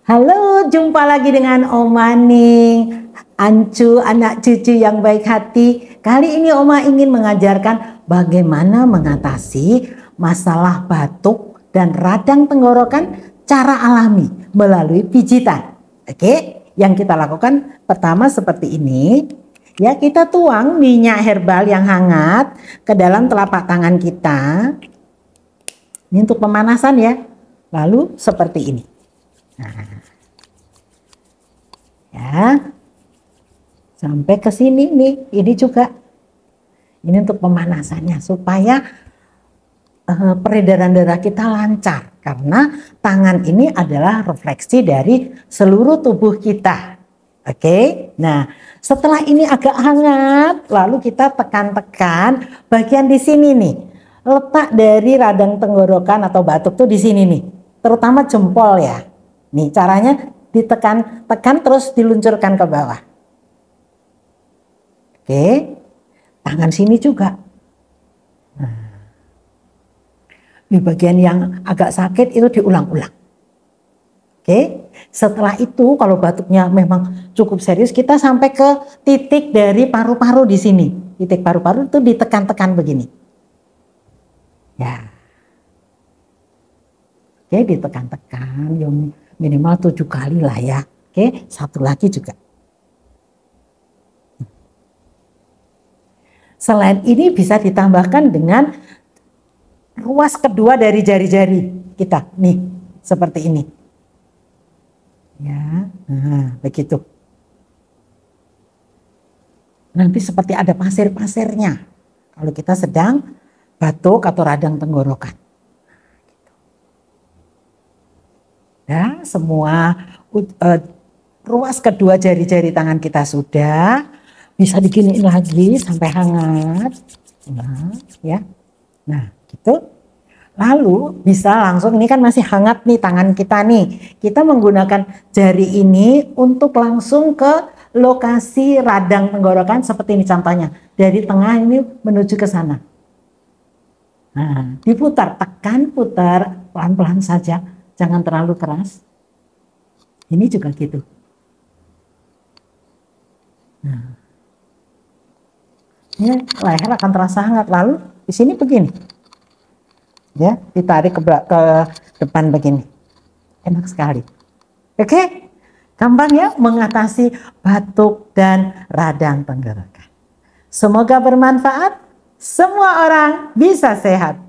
Halo, jumpa lagi dengan Oma Ning, Ancu, anak cucu yang baik hati. Kali ini Oma ingin mengajarkan bagaimana mengatasi masalah batuk dan radang tenggorokan cara alami melalui pijitan. Oke, yang kita lakukan pertama seperti ini. Ya, kita tuang minyak herbal yang hangat ke dalam telapak tangan kita. Ini untuk pemanasan ya. Lalu seperti ini. Nah, ya, sampai ke sini nih, ini juga, ini untuk pemanasannya supaya peredaran darah kita lancar, karena tangan ini adalah refleksi dari seluruh tubuh kita. Oke, nah setelah ini agak hangat, lalu kita tekan-tekan bagian di sini nih, letak dari radang tenggorokan atau batuk tuh di sini nih, terutama jempol ya. Nih caranya ditekan-tekan terus diluncurkan ke bawah. Oke, tangan sini juga. Nah, di bagian yang agak sakit itu diulang-ulang. Oke, setelah itu kalau batuknya memang cukup serius, kita sampai ke titik dari paru-paru di sini. Titik paru-paru itu ditekan-tekan begini. Ya. Oke, ditekan-tekan minimal 7 kali lah ya. Oke, satu lagi juga. Selain ini bisa ditambahkan dengan ruas kedua dari jari-jari kita. Nih, seperti ini. Ya, nah begitu. Nanti seperti ada pasir-pasirnya kalau kita sedang batuk atau radang tenggorokan. Ya, semua ruas kedua jari-jari tangan kita sudah, bisa diginiin lagi sampai hangat. Nah, ya. Nah, gitu. Lalu bisa langsung, ini kan masih hangat nih tangan kita nih. Kita menggunakan jari ini untuk langsung ke lokasi radang tenggorokan seperti ini contohnya. Dari tengah ini menuju ke sana. Nah, diputar, tekan, putar, pelan-pelan saja. Jangan terlalu keras. Ini juga gitu. Nah, ini leher akan terasa hangat. Lalu di sini begini. Ya, ditarik ke depan begini. Enak sekali. Oke? Gampang ya mengatasi batuk dan radang tenggorokan. Semoga bermanfaat. Semua orang bisa sehat.